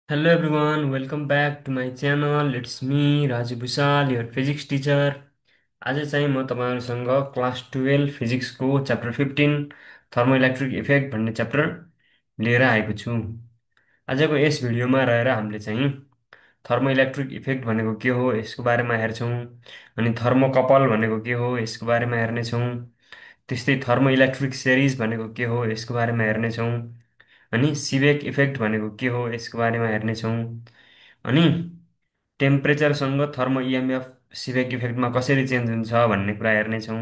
Hello everyone, welcome back to my channel. It's me Raju Bhusal, your physics teacher. आज चाहिँ म तपाईँहरूसँग class 12 फिजिक्सको chapter 15 thermoelectric effect भन्ने chapter लिएर आएको छु। आजको यस भिडियोमा रहेर हामीले चाहिँ थर्मोइलेक्ट्रिक इफेक्ट भनेको के हो यसको बारेमा हेर्छौँ। अनि थर्मोकपल भनेको के हो यसको बारेमा हेर्नेछौँ। त्यस्तै थर्मोइलेक्ट्रिक सेरिज भनेको के हो यसको बारेमा हेर्नेछौँ। अनि सिबेक इफेक्ट भनेको के हो यसको बारेमा हेर्नेछौँ। अनि टेम्परेचरसँग थर्मो इएमएफ सिबेक इफेक्टमा कसरी चेन्ज हुन्छ भन्ने कुरा हेर्नेछौँ।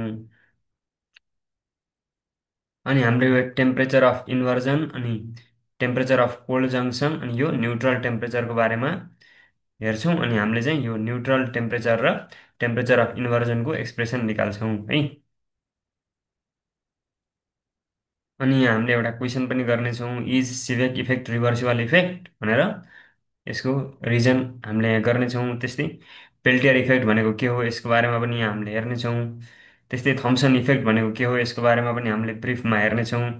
अनि हाम्रो यो टेम्परेचर अफ इन्भर्जन अनि टेम्परेचर अफ कोल्ड जङ्सन अनि यो न्युट्रल टेम्परेचरको बारेमा हेर्छौँ। अनि हामीले चाहिँ यो न्युट्रल टेम्परेचर र टेम्परेचर अफ इन्भर्जनको एक्सप्रेसन निकाल्छौँ है। अनि यहाँ हामीले एउटा क्वेसन पनि गर्नेछौँ, is Seebeck effect reversible effect भनेर। यसको रिजन हामीले यहाँ गर्नेछौँ। त्यस्तै पेल्टियर इफेक्ट भनेको के हो यसको बारेमा पनि यहाँ हामीले हेर्नेछौँ। त्यस्तै थम्सन इफेक्ट भनेको के हो यसको बारेमा पनि हामीले ब्रिफमा हेर्नेछौँ।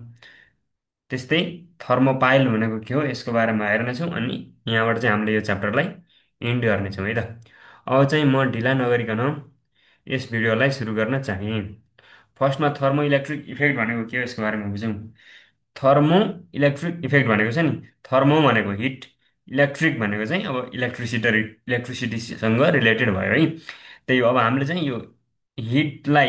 त्यस्तै थर्मोपाइल भनेको के हो यसको बारेमा हेर्नेछौँ। अनि यहाँबाट चाहिँ हामीले यो च्याप्टरलाई इन्ड गर्नेछौँ है त। अब चाहिँ म ढिला नगरिकन यस भिडियोलाई सुरु गर्न चाहेँ। फर्स्टमा थर्मो इलेक्ट्रिक इफेक्ट भनेको के हो यसको बारेमा बुझौँ। थर्मो इलेक्ट्रिक इफेक्ट भनेको चाहिँ नि, थर्मो भनेको हिट, इलेक्ट्रिक भनेको चाहिँ अब इलेक्ट्रिसिटीसँग रिलेटेड भयो है। त्यही हो, अब हामीले चाहिँ यो हिटलाई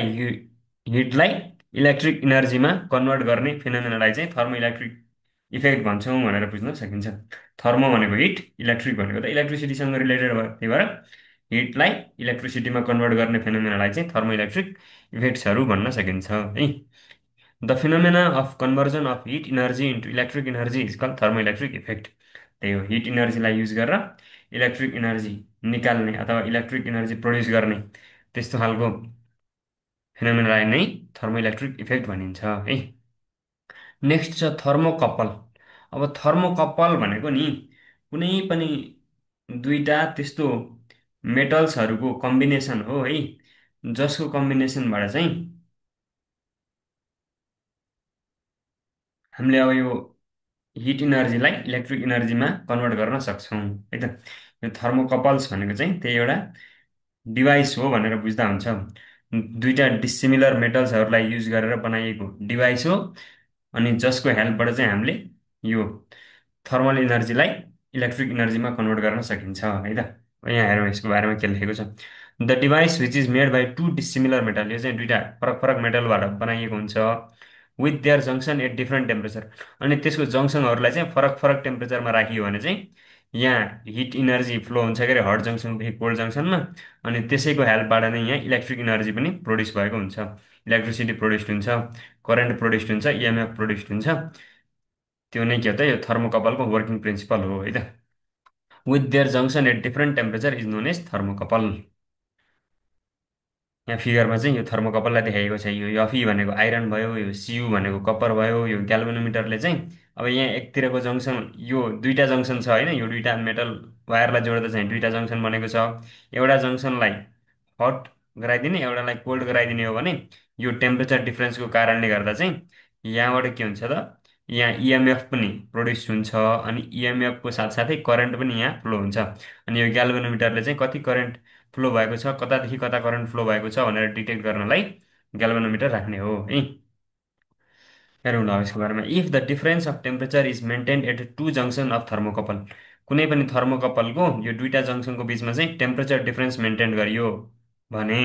इलेक्ट्रिक इनर्जीमा कन्भर्ट गर्ने फिनोमेनालाई चाहिँ थर्मो इलेक्ट्रिक इफेक्ट भन्छौँ भनेर बुझ्न सकिन्छ। थर्मो भनेको हिट, इलेक्ट्रिक भनेको त इलेक्ट्रिसिटीसँग रिलेटेड भयो, त्यही भएर हिटलाई इलेक्ट्रिसिटीमा कन्भर्ट गर्ने फिनोमेनालाई चाहिँ थर्मो इलेक्ट्रिक इफेक्ट्सहरू भन्न सकिन्छ है। The phenomena of conversion of heat energy into electric energy is called thermoelectric effect. त्यही हो, हिट इनर्जीलाई युज गरेर इलेक्ट्रिक इनर्जी निकाल्ने अथवा इलेक्ट्रिक इनर्जी प्रड्युस गर्ने त्यस्तो खालको फिनोमेनालाई नै थर्मोइलेक्ट्रिक इफेक्ट भनिन्छ है। नेक्स्ट छ थर्मोकपल। अब थर्मोकपल भनेको नि कुनै पनि दुईटा त्यस्तो मेटल्सहरूको कम्बिनेसन हो है, जसको कम्बिनेसनबाट चाहिँ हामीले अब यो हिट इनर्जीलाई इलेक्ट्रिक इनर्जीमा कन्भर्ट गर्न सक्छौँ है त। यो थर्मोकपल्स भनेको चाहिँ त्यही एउटा डिभाइस हो भनेर बुझ्दा हुन्छ। दुईटा डिसिमिलर मेटल्सहरूलाई युज गरेर बनाइएको डिभाइस हो। अनि जसको हेल्पबाट चाहिँ हामीले यो थर्मल इनर्जीलाई इलेक्ट्रिक इनर्जीमा कन्भर्ट गर्न सकिन्छ है त। यहाँ हेरौँ यसको बारेमा के लेखेको छ। The device which is made by two dissimilar metal, यो चाहिँ दुईटा फरक फरक मेटलबाट बनाइएको हुन्छ। With their junction at different temperature, अनि त्यसको जङ्सनहरूलाई चाहिँ फरक फरक टेम्परेचरमा राखियो भने चाहिँ यहाँ हिट इनर्जी फ्लो हुन्छ के अरे हट जङ्सनदेखि कोल्ड जङ्सनमा। अनि त्यसैको हेल्पबाट नै यहाँ इलेक्ट्रिक इनर्जी पनि प्रड्युस भएको हुन्छ, इलेक्ट्रिसिटी प्रड्युस्ड हुन्छ, करेन्ट प्रड्युस्ड हुन्छ, इएमएफ प्रड्युस्ड हुन्छ। त्यो नै के हो त, यो थर्मोकपलको वर्किङ प्रिन्सिपल हो है त। With their junction at different temperature is known as thermocouple. यहाँ फिगरमा चाहिँ यो थर्मोकपललाई देखाइएको छ। यो Fe भनेको आइरन भयो, यो Cu भनेको कपर भयो, यो ग्याल्भेनोमिटरले चाहिँ अब यहाँ एकतिरको जङ्सन, यो दुईटा जङ्सन छ होइन, यो दुईटा मेटल वायरलाई जोड्दा चाहिँ दुईटा जङ्सन बनेको छ। एउटा जङ्सनलाई हट गराइदिने, एउटालाई कोल्ड गराइदिने हो भने यो टेम्परेचर डिफ्रेन्सको कारणले गर्दा चाहिँ यहाँबाट के हुन्छ त, यहाँ इएमएफ पनि प्रड्युस हुन्छ। अनि इएमएफको साथसाथै करेन्ट पनि यहाँ फ्लो हुन्छ। अनि यो ग्याल्भेनोमिटरले चाहिँ कति करेन्ट फ्लो भएको छ, कतादेखि कता करेन्ट फ्लो भएको छ भनेर डिटेक्ट गर्नलाई ग्याल्भेनोमिटर राख्ने हो है। हेरौँ ल यसको बारेमा। If the difference of temperature is maintained at two junction of thermocouple, कुनै पनि थर्मोकपलको यो दुईटा जङ्सनको बिचमा चाहिँ टेम्परेचर डिफरेन्स मेन्टेन गरियो भने,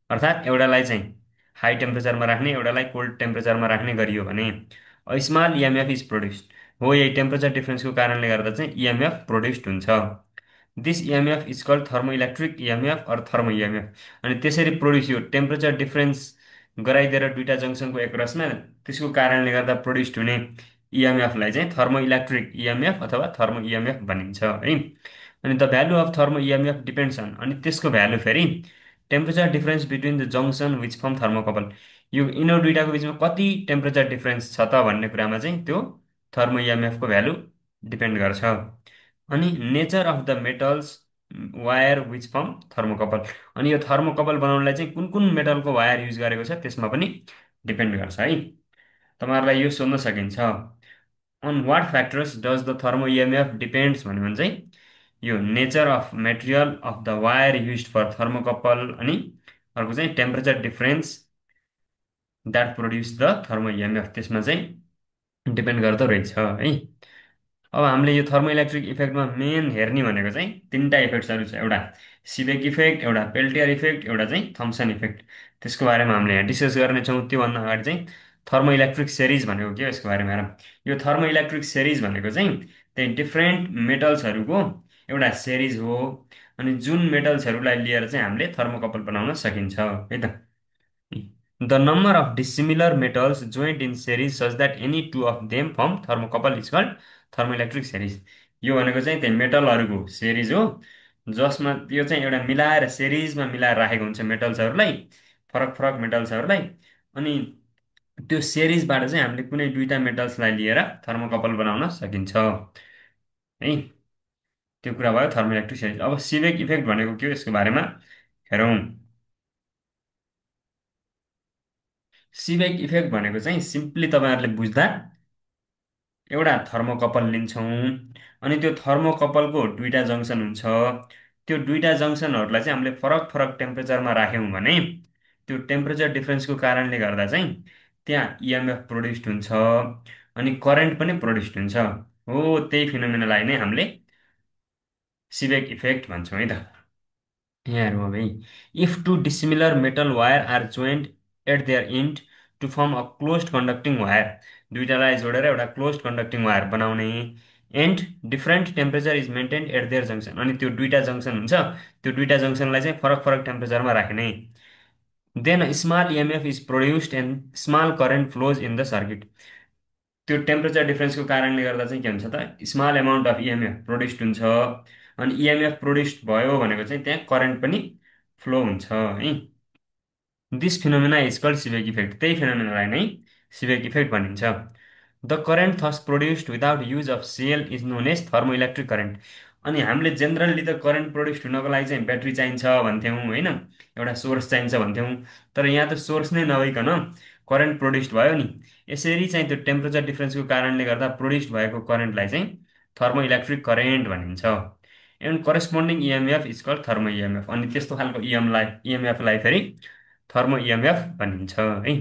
अर्थात् एउटालाई चाहिँ हाई टेम्परेचरमा राख्ने, एउटालाई कोल्ड टेम्परेचरमा राख्ने गरियो भने स्मल इएमएफ इज प्रड्युस्ड। हो, यही टेम्परेचर डिफरेन्सको कारणले गर्दा चाहिँ इएमएफ प्रड्युस्ड हुन्छ। This EMF is called thermo electric EMF or thermo EMF. अनि त्यसरी प्रड्युस, यो टेम्परेचर डिफरेन्स गराइदिएर दुईटा जङ्सनको एकरसमा त्यसको कारणले गर्दा प्रड्युस्ड हुने इएमएफलाई चाहिँ थर्मो इलेक्ट्रिक इएमएफ अथवा थर्मो इएमएफ भनिन्छ है। अनि the value of thermo EMF depends on, अनि त्यसको भ्यालु फेरि temperature difference between the junction which form thermocouple, यो यिनीहरू दुइटाको बिचमा कति टेम्परेचर डिफरेन्स छ त भन्ने कुरामा चाहिँ त्यो थर्मो इएमएफको भ्यालु डिपेन्ड गर्छ। अनि nature of the metals wire which form thermocouple, अनि यो थर्मोकपल बनाउनलाई चाहिँ कुन कुन मेटलको वायर युज गरेको छ त्यसमा पनि डिपेन्ड गर्छ है। तपाईँहरूलाई यो सोध्न सकिन्छ, on what factors does the thermo EMF depends भन्यो भने चाहिँ यो nature of material of the wire use for thermocouple अनि अर्को चाहिँ temperature difference that produce the thermo EMF त्यसमा चाहिँ डिपेन्ड गर्दो रहेछ है। अब हामीले यो थर्मोइलेक्ट्रिक इफेक्टमा मेन हेर्ने भनेको चाहिँ तिनवटा इफेक्ट्सहरू छ, एउटा सिबेक इफेक्ट, एउटा पेल्टियर इफेक्ट, एउटा चाहिँ थम्सन इफेक्ट। त्यसको बारेमा हामीले यहाँ डिस्कस गर्नेछौँ। त्योभन्दा अगाडि चाहिँ थर्मोइलेक्ट्रिक सेरिज भनेको के हो यसको बारेमा हेरौँ। यो थर्मोइलेक्ट्रिक सेरिज भनेको चाहिँ त्यही डिफ्रेन्ट मेटल्सहरूको एउटा सेरिज हो। अनि जुन मेटल्सहरूलाई लिएर चाहिँ हामीले थर्मोकपल बनाउन सकिन्छ है त। The number of dissimilar metals joined in series such that any two of them form thermocouple is called thermoelectric series। यो भनेको चाहिँ त्यही मेटलहरूको सेरिज हो, जसमा यो चाहिँ एउटा मिलाएर सेरिजमा मिलाएर राखेको हुन्छ मेटल्सहरूलाई, फरक फरक मेटल्सहरूलाई। अनि त्यो सेरिजबाट चाहिँ हामीले कुनै दुईटा मेटल्सलाई लिएर थर्मोकपल बनाउन सकिन्छ है। त्यो कुरा भयो थर्मोइलेक्ट्रिक सेरिज। अब सिबेक इफेक्ट भनेको के हो यसको बारेमा हेरौँ। सिबेक इफेक्ट भनेको चाहिँ सिम्पली तपाईँहरूले बुझ्दा एउटा थर्मोकपल लिन्छौँ अनि त्यो थर्मोकपलको दुईटा जङ्सन हुन्छ। त्यो दुईटा जङ्सनहरूलाई चाहिँ हामीले फरक फरक टेम्परेचरमा राख्यौँ भने त्यो टेम्परेचर डिफ्रेन्सको कारणले गर्दा चाहिँ त्यहाँ इएमएफ प्रोड्युस्ड हुन्छ अनि करेन्ट पनि प्रोड्युस्ड हुन्छ। हो त्यही फिनोमिनालाई नै हामीले सिबेक इफेक्ट भन्छौँ है त। यहाँ हेरौँ अब है। If two dissimilar metal wire are joined at their end to form a closed conducting wire, दुइटालाई जोडेर एउटा क्लोज्ड कन्डक्टिङ वायर बनाउने, and different temperature is maintained at their junction, अनि त्यो दुईटा जङ्सन हुन्छ, त्यो दुईटा जङ्सनलाई चाहिँ फरक फरक टेम्परेचरमा राख्ने, then small EMF is produced and small current flows in the circuit. त्यो टेम्परेचर डिफ्रेन्सको कारणले गर्दा चाहिँ के हुन्छ त, small amount of EMF produced हुन्छ। अनि इएमएफ प्रोड्युस्ड भयो भनेको चाहिँ त्यहाँ करेन्ट पनि फ्लो हुन्छ है। This phenomena is called Seebeck effect. त्यही फिनोमिनालाई नै सिबेक इफेक्ट भनिन्छ। The current thus produced without use of cell is known as thermoelectric current. अनि हामीले जेनरली त करेन्ट प्रोड्युस्ड हुनको लागि चाहिँ ब्याट्री चाहिन्छ भन्थ्यौँ होइन, एउटा सोर्स चाहिन्छ भन्थ्यौँ। तर यहाँ त सोर्स नै नभइकन करेन्ट प्रोड्युस्ड भयो नि। यसरी चाहिँ त्यो टेम्परेचर डिफ्रेन्सको कारणले गर्दा प्रोड्युस्ड भएको करेन्टलाई चाहिँ थर्मोइलेक्ट्रिक करेन्ट भनिन्छ। And corresponding EMF is called thermo EMF. अनि त्यस्तो खालको इएमएफलाई फेरि थर्मो इएमएफ भनिन्छ है।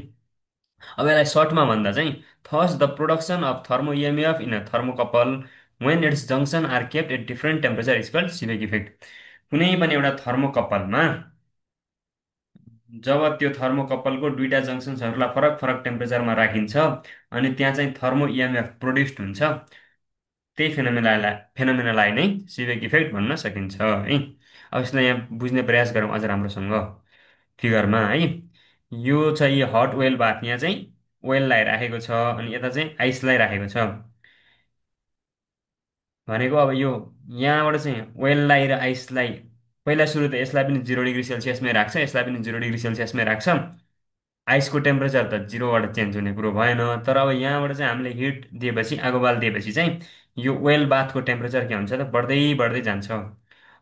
अब यसलाई सर्टमा भन्दा चाहिँ thus the production of thermo EMF in a thermocouple when its junction are kept at different temperature is called Seebeck effect. कुनै पनि एउटा थर्मोकपलमा जब त्यो थर्मोकपलको दुईटा जङ्सन्सहरूलाई फरक फरक टेम्परेचरमा राखिन्छ अनि त्यहाँ चाहिँ थर्मो इएमएफ प्रोड्युस्ड हुन्छ, त्यही फेनोमेनालाई नै सिबेक इफेक्ट भन्न सकिन्छ है। अब यसलाई यहाँ बुझ्ने प्रयास गरौँ अझ राम्रोसँग फिगरमा है। यो चाहिँ हट ओइल बाथ, यहाँ चाहिँ ओइललाई राखेको छ अनि यता चाहिँ आइसलाई राखेको छ भनेको। अब यो यहाँबाट चाहिँ ओइललाई र आइसलाई पहिला सुरु त यसलाई पनि 0 डिग्री सेल्सियसमै राख्छ, यसलाई पनि 0 डिग्री सेल्सियसमै राख्छ। आइसको टेम्परेचर त जिरोबाट चेन्ज हुने कुरो भएन। तर अब यहाँबाट चाहिँ हामीले हिट दिएपछि, आगो बाल दिएपछि चाहिँ यो ओइल बाथको टेम्परेचर के हुन्छ त, बढ्दै बढ्दै जान्छ।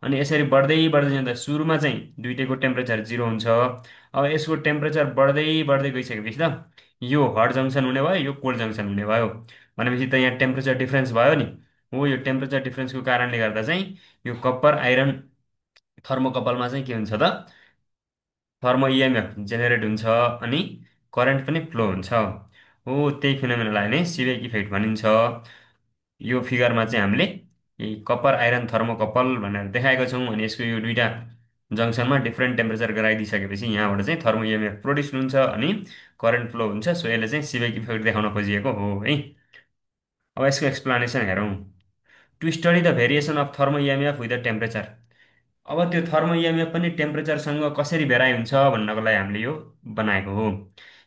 अनि यसरी बढ्दै बढ्दै जाँदा सुरुमा चाहिँ दुइटैको टेम्परेचर जिरो हुन्छ। अब यसको टेम्परेचर बढ्दै बढ्दै गइसकेपछि त यो हट जङ्सन हुने भयो, यो कोल्ड जङ्सन हुने भयो भनेपछि त यहाँ टेम्परेचर डिफ्रेन्स भयो नि। हो यो टेम्परेचर डिफ्रेन्सको कारणले गर्दा चाहिँ यो कप्पर आइरन थर्मोकपलमा चाहिँ के हुन्छ त, थर्मो इएमएफ जेनेरेट हुन्छ अनि करेन्ट पनि फ्लो हुन्छ। हो त्यही फिनोमेनालाई नै सिबेक इफेक्ट भनिन्छ। यो फिगरमा चाहिँ हामीले यही कपर आइरन थर्मोकपल भनेर देखाएको छौँ। अनि यसको यो दुईटा जङ्सनमा डिफ्रेन्ट टेम्परेचर गराइदिइसकेपछि यहाँबाट चाहिँ थर्मो इएमएफ प्रोड्युस हुन्छ अनि करेन्ट फ्लो हुन्छ। सो यसले चाहिँ सिबेक इफेक्ट देखाउन खोजिएको हो है। अब यसको एक्सप्लानेसन हेरौँ। To study the variation of thermo EMF with the temperature. अब त्यो थर्मो इएमएफ पनि टेम्परेचरसँग कसरी भेराइ हुन्छ भन्नको लागि हामीले यो बनाएको हो।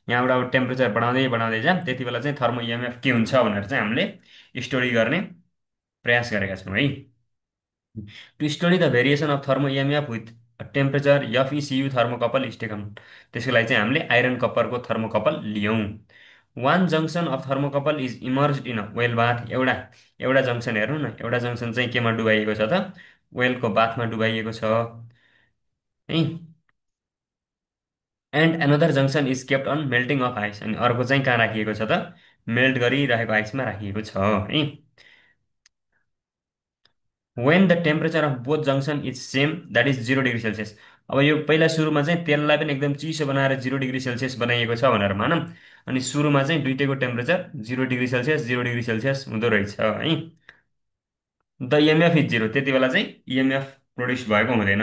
यहाँबाट अब टेम्परेचर बढाउँदै बढाउँदै जाम, त्यति बेला चाहिँ थर्मो इएमएफ के हुन्छ भनेर चाहिँ हामीले स्टडी गर्ने प्रयास गरेका छौँ है। To study the variation of thermo EMF with temperature FeCu thermocouple is taken. त्यसको लागि चाहिँ हामीले आइरन कपरको थर्मोकपल लियौँ। One junction of thermocouple is immersed in a well bath. एउटा एउटा जङ्सन हेर्नु न, एउटा जङ्सन चाहिँ केमा डुबाइएको छ त, वेलको बाथमा डुबाइएको छ है। And another junction is kept on melting of ice. अनि अर्को चाहिँ कहाँ राखिएको छ त, मेल्ट गरिरहेको आइसमा राखिएको छ है। When the temperature of both junction is same that is 0 degree Celsius. अब यो पहिला सुरुमा चाहिँ तेललाई पनि एकदम चिसो बनाएर 0 डिग्री सेल्सियस बनाइएको छ भनेर मानौँ। अनि सुरुमा चाहिँ दुइटैको temperature 0 degree Celsius 0 degree Celsius हुँदो रहेछ है। द इएमएफ इज जिरो, त्यति बेला चाहिँ इएमएफ प्रड्युस भएको हुँदैन,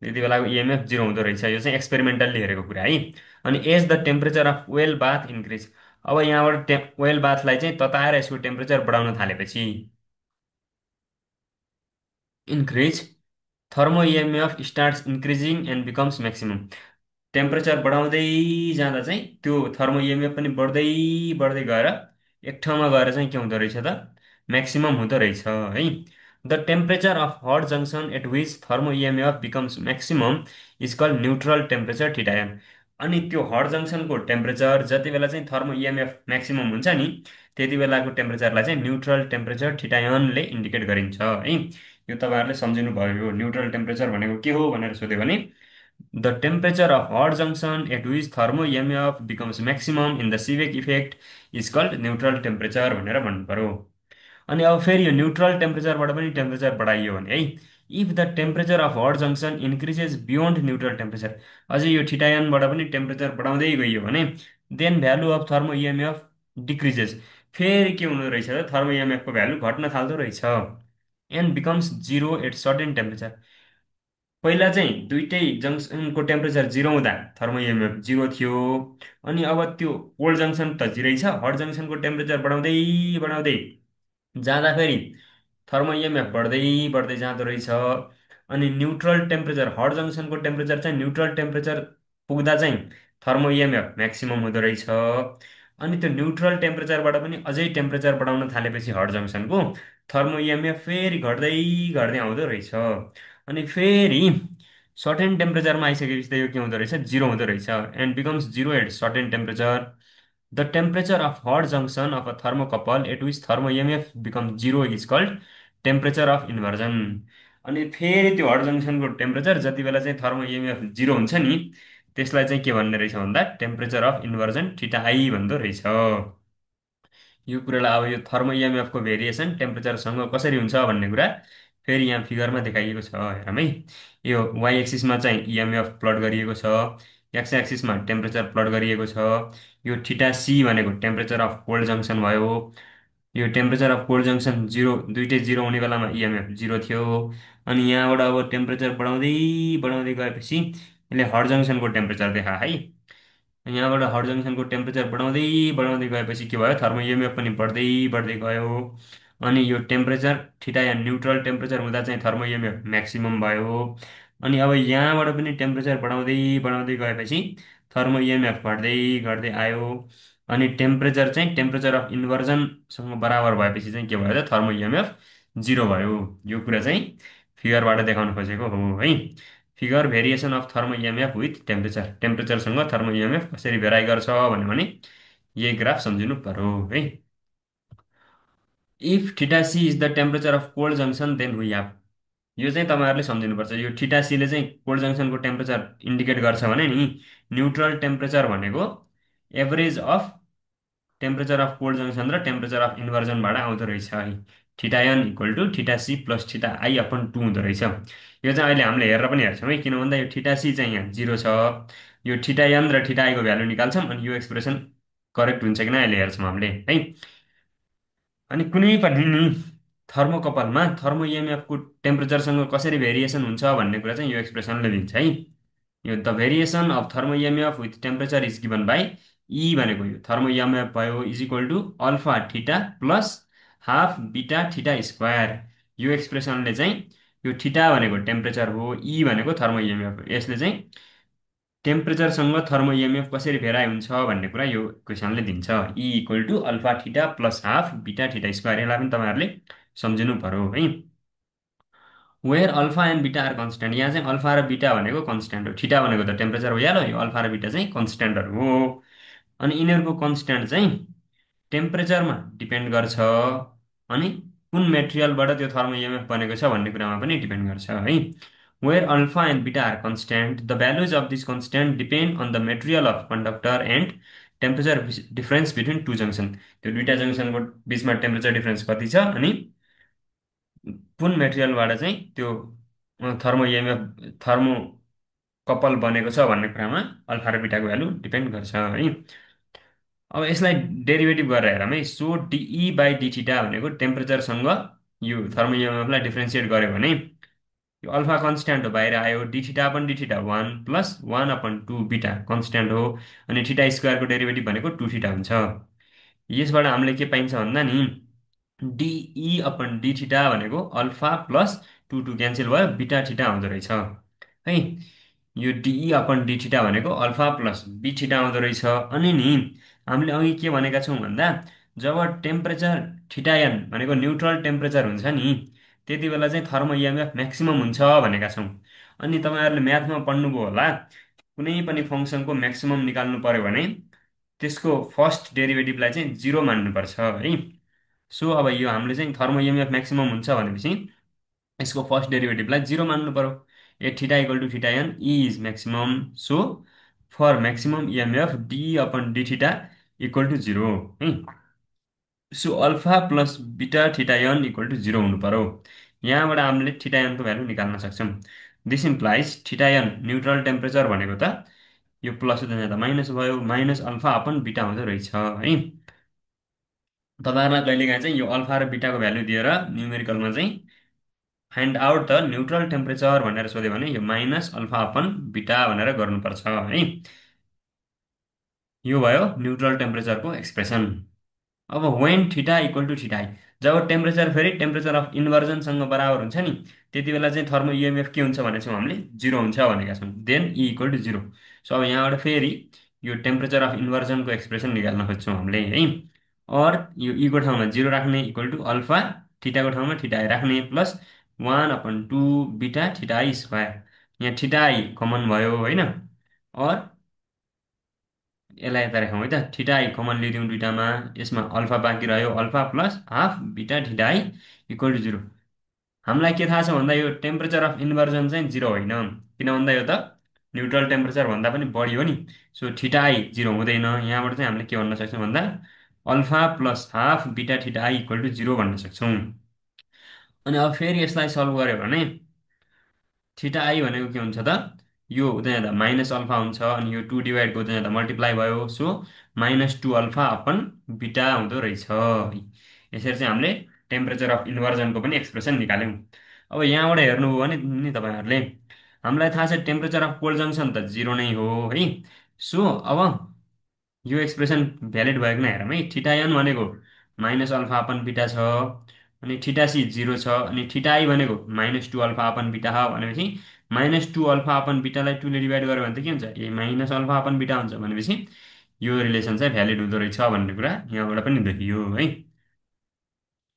त्यति बेलाको इएमएफ जिरो हुँदो रहेछ। यो चाहिँ एक्सपेरिमेन्टल्ली हेरेको कुरा है। अनि as the temperature of well bath increase, अब यहाँबाट वेल बाथलाई चाहिँ तताएर यसको टेम्परेचर बढाउन थालेपछि increase thermo EMF starts increasing and becomes maximum. Temperature बढाउँदै जाँदा चाहिँ त्यो थर्मो इएमएफ पनि बढ्दै बढ्दै गएर एक ठाउँमा गएर चाहिँ के हुँदो रहेछ त, म्याक्सिमम हुँदो रहेछ है। The temperature of hot junction at which thermo EMF becomes maximum is called neutral temperature ठिटायन। अनि त्यो हट जङ्सनको टेम्परेचर जति बेला चाहिँ थर्मो इएमएफ म्याक्सिमम हुन्छ नि, त्यति बेलाको टेम्परेचरलाई चाहिँ न्युट्रल टेम्परेचर ठिटायनले इन्डिकेट गरिन्छ है। यो तपाईँहरूले सम्झिनु भयो, न्युट्रल टेम्परेचर भनेको के हो भनेर सोध्यो भने the temperature of hot junction at which thermo EMF becomes maximum in the Seebeck effect is called neutral temperature भनेर भन्नु पर्यो। अनि अब फेरि यो न्युट्रल टेम्परेचरबाट पनि टेम्परेचर बढाइयो भने है, if the temperature of hot junction increases beyond neutral temperature, अझै यो ठिटायनबाट पनि टेम्परेचर बढाउँदै गइयो भने then value of thermo EMF decreases, फेरि के हुँदो रहेछ त थर्मो इएमएफको भ्यालु घट्न थाल्दो रहेछ and becomes zero at certain temperature. पहिला चाहिँ दुइटै जङ्सनको टेम्परेचर जिरो हुँदा थर्मो इएमएफ जिरो थियो। अनि अब त्यो कोल्ड जङ्सन त जिरै छ, हट जङ्सनको टेम्परेचर बढाउँदै बढाउँदै जाँदाखेरि थर्मो इएमएफ बढ्दै बढ्दै जाँदो रहेछ। अनि न्युट्रल टेम्परेचर, हट जङ्सनको टेम्परेचर चाहिँ न्युट्रल टेम्परेचर पुग्दा चाहिँ थर्मो इएमएफ म्याक्सिमम हुँदो रहेछ। अनि त्यो न्युट्रल टेम्परेचरबाट पनि अझै टेम्परेचर बढाउन थालेपछि हट जङ्सनको थर्मो इएमएफ फेरि घट्दै घट्दै आउँदो रहेछ। अनि फेरि सर्टेन टेम्परेचरमा आइसकेपछि त यो के हुँदो रहेछ, जिरो हुँदो रहेछ and becomes zero at certain temperature. The temperature of hot junction of a thermocouple at which thermo EMF become zero is called temperature of inversion. अनि फेरि त्यो हट जङ्सनको टेम्परेचर जति बेला चाहिँ थर्मो इएमएफ जिरो हुन्छ नि, त्यसलाई चाहिँ के भन्ने रहेछ भन्दा temperature of inversion theta I भन्दो रहेछ। यो कुरालाई अब यो थर्मो इएमएफको भेरिएसन टेम्परेचरसँग कसरी हुन्छ भन्ने कुरा फेरि यहाँ फिगरमा देखाइएको छ, हेरौँ है। यो वाइ एक्सिसमा चाहिँ इएमएफ प्लट गरिएको छ, एक्स एक्सिसमा टेम्परेचर प्लट गरिएको छ। यो थिटा सी भनेको टेम्परेचर अफ कोल्ड जङ्सन भयो। यो temperature of cold junction zero, दुइटै जिरो हुने बेलामा इएमएफ जिरो थियो। अनि यहाँबाट अब टेम्परेचर बढाउँदै बढाउँदै गएपछि यसले हट जङ्सनको टेम्परेचर देखा है। यहाँबाट हट जङ्सनको टेम्परेचर बढाउँदै बढाउँदै गएपछि के भयो, थर्मो इएमएफ पनि बढ्दै बढ्दै गयो। अनि यो टेम्परेचर ठिटा या न्युट्रल टेम्परेचर हुँदा चाहिँ थर्मो इएमएफ म्याक्सिमम भयो। अनि अब यहाँबाट पनि टेम्परेचर बढाउँदै बढाउँदै गएपछि थर्मो इएमएफ घट्दै घट्दै आयो। अनि टेम्परेचर चाहिँ टेम्परेचर अफ इन्भर्जनसँग बराबर भएपछि चाहिँ के भयो त, थर्मो इएमएफ जिरो भयो। यो कुरा चाहिँ फिगरबाट देखाउन खोजेको हो है। Figure variation of thermo EMF with temperature, टेम्परेचरसँग थर्मो इएमएफ कसरी भेराइ गर्छ भन्यो भने यही ग्राफ सम्झिनु पर्यो है। If theta C is the temperature of cold junction then we have, यो चाहिँ तपाईँहरूले सम्झिनुपर्छ। यो थिटा सीले चाहिँ कोल्ड जङ्सनको टेम्परेचर इन्डिकेट गर्छ भने नि न्युट्रल टेम्परेचर भनेको average of temperature of cold junction र टेम्परेचर अफ इन्भर्जनबाट आउँदो रहेछ है। Theta an equal to theta C plus theta I upon two हुँदो रहेछ। यो चाहिँ अहिले हामीले हेरेर पनि हेर्छौँ है, किन भन्दा यो थिटा सी चाहिँ यहाँ जिरो छ। यो थिटा एन र थिटा आईको भ्यालु निकाल्छौँ अनि यो एक्सप्रेसन करेक्ट हुन्छ कि न अहिले हेर्छौँ हामीले है। अनि कुनै पनि नि थर्मोकपलमा थर्मो इएमएफको टेम्परेचरसँग कसरी भेरिएसन हुन्छ भन्ने कुरा चाहिँ यो एक्सप्रेसनले दिन्छ है। यो the variation of thermo EMF with temperature is given by E भनेको यो थर्मो इएमएफ भयो is equal to alpha theta plus half beta theta square. यो एक्सप्रेसनले चाहिँ यो थिटा भनेको टेम्परेचर हो, ई भनेको थर्मो इएमएफ हो, यसले चाहिँ टेम्परेचरसँग थर्मो इएमएफ कसरी भेराइ हुन्छ भन्ने कुरा यो क्वेसनले दिन्छ। E equal to alpha theta plus half beta theta square, यसलाई पनि तपाईँहरूले सम्झिनु पर्यो है। Where alpha and beta are constant, यहाँ चाहिँ अल्फा र बिटा भनेको कन्सटेन्ट हो, थिटा भनेको त टेम्परेचर भइहाल्यो, यो अल्फा र बिटा चाहिँ कन्सटेन्टहरू हो। अनि यिनीहरूको कन्सटेन्ट चाहिँ टेम्परेचरमा डिपेन्ड गर्छ अनि कुन मेटेरियलबाट त्यो थर्मो इएमएफ बनेको छ भन्ने कुरामा पनि डिपेन्ड गर्छ है। Where alpha and beta are constant the values of this constant depend on the material of conductor and temperature difference between two junction, त्यो दुईवटा जङ्सनको बिचमा टेम्परेचर डिफरेन्स कति छ, अनि कुन मेटेरियलबाट चाहिँ त्यो थर्मो इएमएफ थर्मो कपाल बनेको छ भन्ने कुरामा अल्फा र बिटाको भ्यालु डिपेन्ड गर्छ है। अब यसलाई डेरिभेटिभ गरेर हेरौँ है। सो डिई बाई डिथिटा भनेको टेम्परेचरसँग यो थर्मो इएमएफलाई डिफ्रेन्सिएट गर्यो भने यो अल्फा कन्सट्यान्ट हो, बाहिर आयो। डिथिटा अपन डिथिटा 1 + 1/2 बिटा कन्सट्यान्ट हो, अनि थिटा स्क्वायरको डेरिभेटिभ भनेको 2 थिटा हुन्छ। यसबाट हामीले के पाइन्छ भन्दा नि डिई अपन डिथिटा भनेको alpha plus two two cancel भयो, बिटा थिटा आउँदो रहेछ है। यो डिई अपन डिथिटा भनेको अल्फा प्लस बी थिटा आउँदो रहेछ। अनि नि हामीले अघि के भनेका छौँ भन्दा जब टेम्परेचर थिटायन भनेको न्युट्रल टेम्परेचर हुन्छ नि त्यति बेला चाहिँ थर्मो इएमएफ म्याक्सिमम हुन्छ भनेका छौँ। अनि तपाईँहरूले म्याथमा पढ्नुभयो होला, कुनै पनि फङ्सनको म्याक्सिमम निकाल्नु पर्यो भने त्यसको फर्स्ट डेरिभेटिभलाई चाहिँ जिरो मान्नुपर्छ है। सो अब यो हामीले चाहिँ थर्मो इएमएफ म्याक्सिमम हुन्छ भनेपछि यसको फर्स्ट डेरिभेटिभलाई जिरो मान्नु पर्यो। A theta equal to theta n is maximum. So for maximum EMF d upon d theta equal to zero है। So alpha plus beta theta an equal to zero हुनु पर्यो। यहाँबाट हामीले थिटा एनको value निकाल्न सक्छौँ। This implies theta n neutral temperature भनेको त यो प्लस हुँदैन त माइनस भयो, माइनस अल्फा अपन बिटा हुँदो रहेछ है। तपाईँहरूलाई कहिलेकाहीँ चाहिँ यो अल्फा र बिटाको भ्यालु दिएर न्युमेरिकलमा चाहिँ find out the neutral temperature भनेर सोध्यो भने यो माइनस अल्फा अपन बिटा भनेर गर्नुपर्छ है। यो भयो न्युट्रल टेम्परेचरको एक्सप्रेसन। अब when theta equal to theta I, जब टेम्परेचर फेरि टेम्परेचर अफ इन्भर्जनसँग बराबर हुन्छ नि त्यति बेला चाहिँ थर्मो इएमएफ के हुन्छ भनेको छौँ हामीले, जिरो हुन्छ भनेका छौँ। Then E equal to zero. So अब यहाँबाट फेरि यो टेम्परेचर अफ इन्भर्जनको एक्सप्रेसन निकाल्न खोज्छौँ हामीले है। और यो ईको ठाउँमा जिरो राख्ने इक्वल टु अल्फा, थिटाको ठाउँमा थिटा आई राख्ने, प्लस 1/2 बिटा थिटा आई स्क्वायर। यहाँ थिटा आई कमन भयो होइन, और यसलाई यता राखौँ है त, थिटा आई कमन लिइदिउँ दुइटामा, यसमा अल्फा बाँकी रह्यो, alpha plus half beta theta I equal to zero. हामीलाई के थाहा छ भन्दा यो टेम्परेचर अफ इन्भर्जन चाहिँ जिरो होइन, किन भन्दा यो त न्युट्रल टेम्परेचर भन्दा पनि बढी हो नि। सो थिटा आई जिरो हुँदैन। यहाँबाट चाहिँ हामीले के भन्न सक्छौँ भन्दा alpha plus half beta theta I equal to zero भन्न सक्छौँ। अनि अब फेरि यसलाई सल्भ गऱ्यो भने थिटा आई भनेको के हुन्छ त, यो हुँदै जाँदा माइनस अल्फा हुन्छ, अनि यो 2 डिभाइड हुँदै जाँदा मल्टिप्लाई भयो। सो -2 अल्फा अपन बिटा हुँदो रहेछ। यसरी चाहिँ हामीले टेम्परेचर अफ इन्भर्जनको पनि एक्सप्रेसन निकाल्यौँ। अब यहाँबाट हेर्नुभयो भने नि तपाईँहरूले, हामीलाई थाहा छ टेम्परेचर अफ कोल्ड जङ्सन त जिरो नै हो है। सो अब यो एक्सप्रेसन भ्यालिड भएको नै हेरौँ है। थिटा एन भनेको माइनस अल्फा अपन बिटा छ, अनि थिटा सी जिरो छ, अनि थिटा आई भनेको -2 अल्फा अपन बिटा हो भनेपछि -2 अल्फा अपन बिटालाई 2ले डिभाइड गर्यो भने त के हुन्छ, ए माइनस अल्फा अपन बिटा हुन्छ भनेपछि यो रिलेसन चाहिँ भ्यालिड हुँदो रहेछ भन्ने कुरा यहाँबाट पनि देखियो है।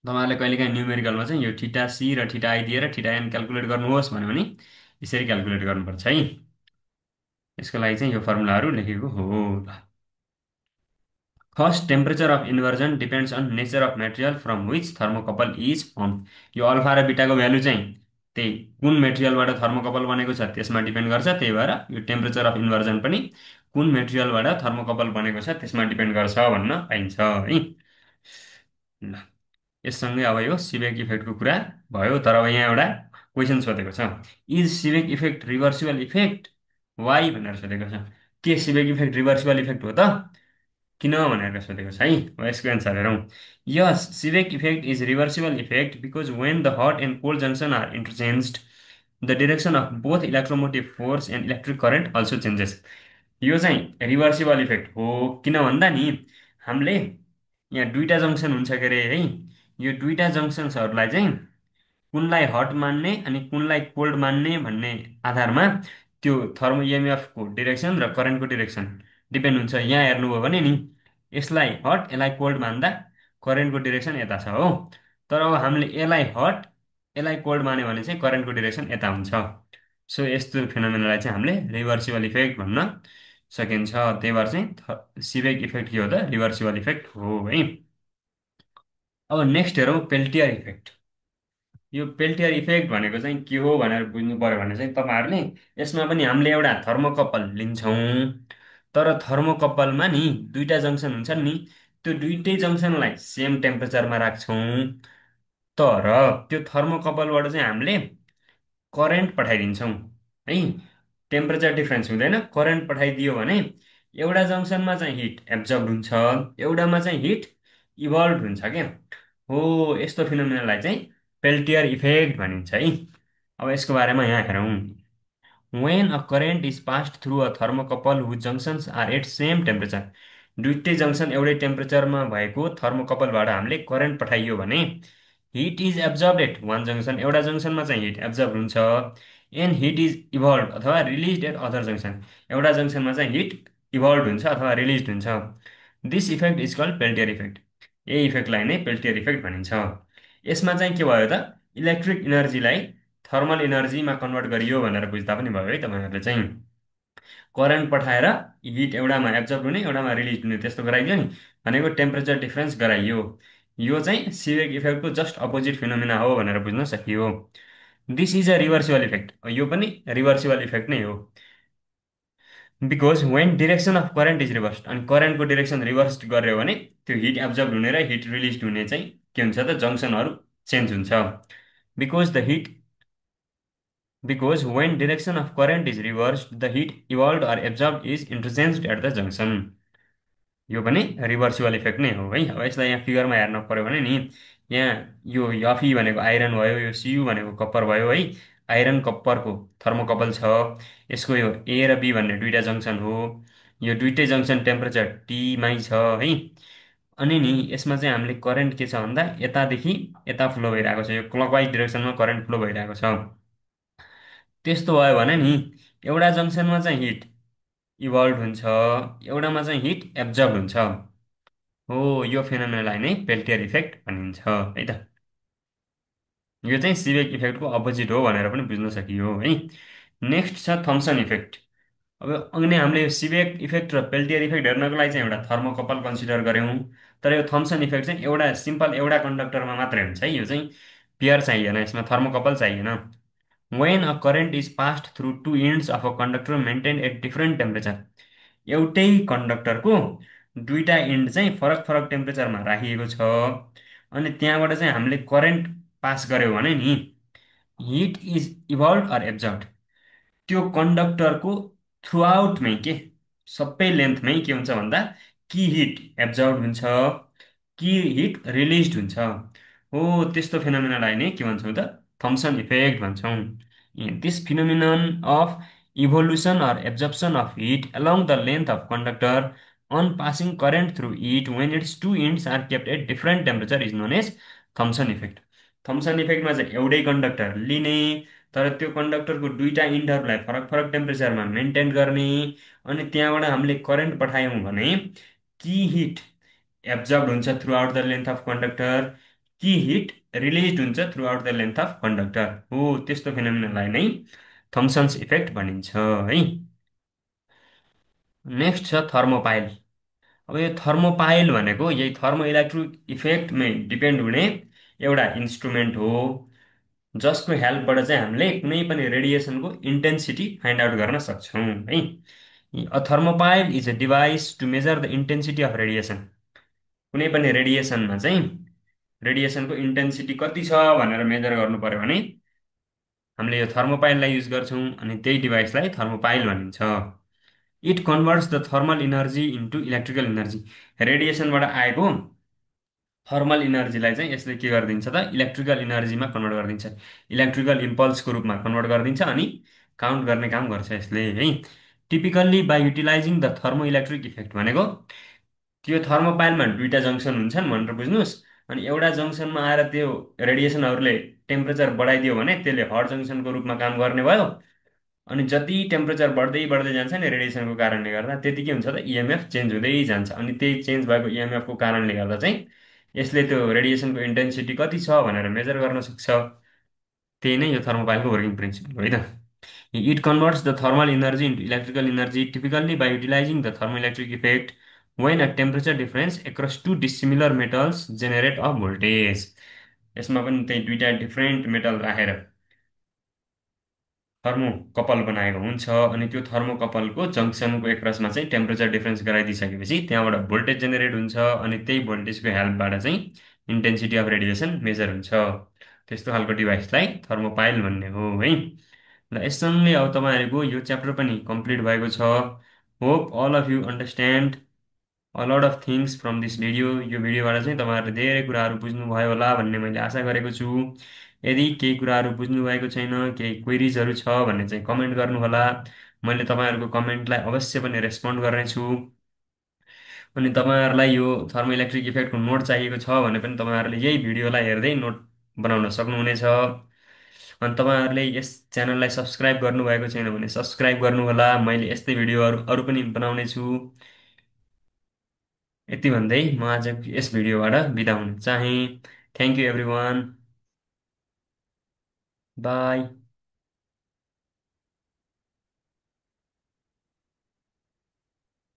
तपाईँहरूले कहिलेकाहीँ न्युमेरिकलमा चाहिँ यो थिटा सी र थिटा आई दिएर थिटा एन क्यालकुलेट गर्नुहोस् भन्यो भने यसरी क्यालकुलेट गर्नुपर्छ है। यसको लागि चाहिँ यो फर्मुलाहरू लेखेको हो। First, temperature of inversion depends on nature of material from which thermocouple is form. यो अल्फा र बिटाको भ्यालु चाहिँ त्यही कुन मेटेरियलबाट थर्मोकपल बनेको छ त्यसमा डिपेन्ड गर्छ। त्यही भएर यो टेम्परेचर अफ इन्भर्जन पनि कुन मेटेरियलबाट थर्मोकपल बनेको छ त्यसमा डिपेन्ड गर्छ भन्न पाइन्छ है। ल, यससँगै अब यो सिबेक इफेक्टको कुरा भयो। तर अब यहाँ एउटा क्वेसन सोधेको छ, is Seebeck effect reversible effect, why भनेर सोधेको छ। के सिबेक इफेक्ट रिभर्सिबल इफेक्ट हो त, किन भनेर सोधेको छ है। अब यसको एन्सर हेरौँ। Yes, Seebeck effect is reversible effect because when the hot and cold junction are interchanged the direction of both electromotive force and electric current also changes. यो चाहिँ रिभर्सिबल इफेक्ट हो किन भन्दा नि हामीले यहाँ दुईवटा जङ्सन हुन्छ के अरे है। यो दुईवटा जङ्सन्सहरूलाई चाहिँ कुनलाई हट मान्ने अनि कुनलाई कोल्ड मान्ने भन्ने आधारमा त्यो थर्मो इएमएफको डिरेक्सन र करेन्टको डिरेक्सन डिपेन्ड हुन्छ। यहाँ हेर्नुभयो भने नि यसलाई हट यसलाई कोल्ड मान्दा करेन्टको डिरेक्सन यता छ हो, तर अब हामीले यसलाई हट यसलाई कोल्ड मान्यो भने चाहिँ करेन्टको डिरेक्सन यता हुन्छ। सो यस्तो फेनोमेनालाई चाहिँ हामीले रिभर्सिबल इफेक्ट भन्न सकिन्छ। त्यही भएर चाहिँ सिबेक इफेक्ट के हो त, रिभर्सिबल इफेक्ट हो है। अब नेक्स्ट हेरौँ पेल्टियर इफेक्ट। यो पेल्टियर इफेक्ट भनेको चाहिँ के हो भनेर बुझ्नु पर्यो भने चाहिँ तपाईँहरूले यसमा पनि हामीले एउटा थर्मोकपल लिन्छौँ। तर थर्मोकपलमा नि दुईटा जङ्सन हुन्छन् नि, त्यो दुइटै जङ्सनलाई सेम टेम्परेचरमा राख्छौँ। तर त्यो थर्मोकपलबाट चाहिँ हामीले करेन्ट पठाइदिन्छौँ है। टेम्परेचर डिफ्रेन्स हुँदैन, करेन्ट पठाइदियो भने एउटा जङ्सनमा चाहिँ हिट एब्जर्ब हुन्छ, एउटामा चाहिँ हिट इभल्भ हुन्छ क्या। हो, यस्तो फिनोमिनालाई चाहिँ पेल्टियर इफेक्ट भनिन्छ है। अब यसको बारेमा यहाँ हेरौँ। When a current is passed through a thermocouple whose junctions are at same temperature, दुईटै जङ्सन एउटै टेम्परेचरमा भएको थर्मोकपलबाट हामीले करेन्ट पठाइयो भने heat is absorb at one junction, एउटा जङ्सनमा चाहिँ हिट एब्जर्ब हुन्छ, एन्ड हिट इज इभल्भ अथवा रिलिज एट अदर जङ्सन, एउटा जङ्सनमा चाहिँ हिट इभल्भ हुन्छ अथवा रिलिज हुन्छ। This effect is called Peltier effect. यही इफेक्टलाई नै पेल्टियर इफेक्ट भनिन्छ। यसमा चाहिँ के भयो त, इलेक्ट्रिक इनर्जीलाई थर्मल इनर्जीमा कन्भर्ट गरियो भनेर बुझ्दा पनि भयो है तपाईँहरूले चाहिँ। करेन्ट पठाएर हिट एउटामा एब्जर्ब हुने एउटामा रिलिज हुने त्यस्तो गराइदियो नि, भनेको टेम्परेचर डिफरेन्स गराइयो। यो चाहिँ सिवेक इफेक्टको जस्ट अपोजिट फिनोमिना हो भनेर बुझ्न सकियो। This is a reversible effect, यो पनि रिभर्सिबल इफेक्ट नै हो। Because when direction of current is reverse, अनि करेन्टको डिरेक्सन रिभर्स गर्यो भने त्यो हिट एब्जर्ब हुने र हिट रिलिज हुने चाहिँ के हुन्छ त, जङ्सनहरू चेन्ज हुन्छ। Because the hit Because when direction of current is reversed, the heat evolved or absorbed is interchanged at the junction. यो पनि रिभर्सिबल इफेक्ट नै हो है। अब यसलाई यहाँ फिगरमा हेर्न पर्यो भने नि, यहाँ यो Fe भनेको आइरन भयो, यो Cu भनेको कप्पर भयो है। आइरन कप्परको थर्मोकपल छ, यसको यो ए र बी भन्ने दुईटा जङ्सन हो। यो दुइटै जङ्सन टेम्परेचर टीमै छ है। अनि नि यसमा चाहिँ हामीले करेन्ट के छ भन्दा यतादेखि यता फ्लो भइरहेको छ, यो क्लकवाइज डिरेक्सनमा करेन्ट फ्लो भइरहेको छ। त्यस्तो भयो भने नि एउटा जङ्सनमा चाहिँ हिट इभल्भ हुन्छ, एउटामा चाहिँ हिट एब्जर्ब हुन्छ। हो, यो फेनोमेनलाई नै पेल्टियर इफेक्ट भनिन्छ है त। यो चाहिँ सिवेक इफेक्टको अपोजिट हो भनेर पनि बुझ्न सकियो है। नेक्स्ट छ थम्सन इफेक्ट। अब अघि नै हामीले यो सिवेक इफेक्ट र पेल्टियर इफेक्ट हेर्नको लागि चाहिँ एउटा थर्मोकपल कन्सिडर गऱ्यौँ। तर यो थम्सन इफेक्ट चाहिँ एउटा सिम्पल एउटा कन्डक्टरमा मात्रै हुन्छ है। यो चाहिँ पेयर चाहिएन, यसमा थर्मोकपल चाहिएन। When a current is passed through two ends of a conductor maintained at different temperature, एउटै कन्डक्टरको दुईटा इन्ड चाहिँ फरक फरक टेम्परेचरमा राखिएको छ, अनि त्यहाँबाट चाहिँ हामीले करेन्ट पास गर्यो भने नि heat is evolve or absorbed, त्यो कन्डक्टरको थ्रुआउटमै के सबै लेन्थमै के हुन्छ भन्दा कि हिट एब्जर्ब हुन्छ कि हिट रिलिज हुन्छ। हो, त्यस्तो फिनोमिनालाई नै के भन्छौँ त, थम्सन इफेक्ट भन्छौँ। This phenomenon of evolution or absorption of heat along the length of conductor on passing current through it when its two ends are kept at different temperature is known as Thomson effect. Thomson इफेक्टमा चाहिँ एउटै conductor लिने, तर त्यो कन्डक्टरको दुईटा इन्डहरूलाई फरक फरक टेम्परेचरमा maintain गर्ने, अनि त्यहाँबाट हामीले करेन्ट पठायौँ भने कि हिट एब्जर्ब हुन्छ through out the length of conductor, कि हिट रिलिज हुन्छ through out the length of conductor. हो, त्यस्तो फिनोमिनालाई नै थम्सन्स इफेक्ट भनिन्छ है। नेक्स्ट छ थर्मोपाइल। अब यो थर्मोपाइल भनेको यही थर्मो इलेक्ट्रिक इफेक्टमै डिपेन्ड हुने एउटा इन्स्ट्रुमेन्ट हो, जसको हेल्पबाट चाहिँ हामीले कुनै पनि रेडिएसनको इन्टेन्सिटी फाइन्ड आउट गर्न सक्छौँ है। A thermopile is a device to measure the intensity of radiation. कुनै पनि रेडिएसनमा चाहिँ रेडिएसनको इन्टेन्सिटी कति छ भनेर मेजर गर्नु पर्यो भने हामीले यो थर्मोपाइललाई युज गर्छौँ, अनि त्यही डिभाइसलाई थर्मोपाइल भनिन्छ। It converts the thermal energy into electrical energy. रेडिएसनबाट आएको थर्मल इनर्जीलाई चाहिँ यसले के गरिदिन्छ त, इलेक्ट्रिकल इनर्जीमा कन्भर्ट गरिदिन्छ, इलेक्ट्रिकल इम्पल्सको रूपमा कन्भर्ट गरिदिन्छ, अनि काउन्ट गर्ने काम गर्छ यसले है। Typically by utilizing the thermo electric effect भनेको त्यो थर्मोपाइलमा दुईटा जङ्सन हुन्छन् भनेर बुझ्नुहोस्, अनि एउटा जङ्सनमा आएर त्यो रेडिएसनहरूले टेम्परेचर बढाइदियो भने त्यसले हट जङ्सनको रूपमा काम गर्ने भयो। अनि जति टेम्परेचर बढ्दै बढ्दै जान्छ नि रेडिएसनको कारणले गर्दा, त्यति के हुन्छ त, इएमएफ चेन्ज हुँदै जान्छ, अनि त्यही चेन्ज भएको इएमएफको कारणले गर्दा चाहिँ यसले त्यो रेडिएसनको इन्टेन्सिटी कति छ भनेर मेजर गर्न सक्छ। त्यही नै यो थर्मोपाइलको वर्किङ प्रिन्सिपल हो है त। It converts the thermal energy into electrical energy typically by utilizing the thermoelectric effect when a temperature difference across two dissimilar metals generate a voltage। यसमा पनि त्यही दुईटा डिफ्रेन्ट मेटल राखेर थर्मोकपल बनाएको हुन्छ। अनि त्यो थर्मोकपलको जङ्सनको एकरसमा चाहिँ टेम्परेचर डिफरेन्स गराइदिइसकेपछि त्यहाँबाट भोल्टेज जेनेरेट हुन्छ। अनि त्यही भोल्टेजको हेल्पबाट चाहिँ इन्टेन्सिटी अफ रेडिएसन मेजर हुन्छ। त्यस्तो खालको डिभाइसलाई थर्मोपाइल भन्ने हो है। र यससँगै अब तपाईँहरूको यो च्याप्टर पनि कम्प्लिट भएको छ। Hope all of you understand a lot of things from this video. यो भिडियोबाट चाहिँ तपाईँहरूले धेरै कुराहरू बुझ्नुभयो होला भन्ने मैले आशा गरेको छु। यदि केही कुराहरू बुझ्नुभएको छैन, केही क्वेरिजहरू छ भने चाहिँ कमेन्ट गर्नुहोला। मैले तपाईँहरूको कमेन्टलाई अवश्य पनि रेस्पोन्ड गर्नेछु। अनि तपाईँहरूलाई यो थर्मोइलेक्ट्रिक इफेक्टको नोट चाहिएको छ भने पनि तपाईँहरूले यही भिडियोलाई हेर्दै नोट बनाउन सक्नुहुनेछ। अनि तपाईँहरूले यस च्यानललाई सब्सक्राइब गर्नुभएको छैन भने सब्सक्राइब गर्नुहोला। मैले यस्तै भिडियोहरू अरू पनि बनाउने छु। यति भन्दै म आज यस भिडियोबाट बिदा हुन चाहेँ। Thank you everyone. बाई।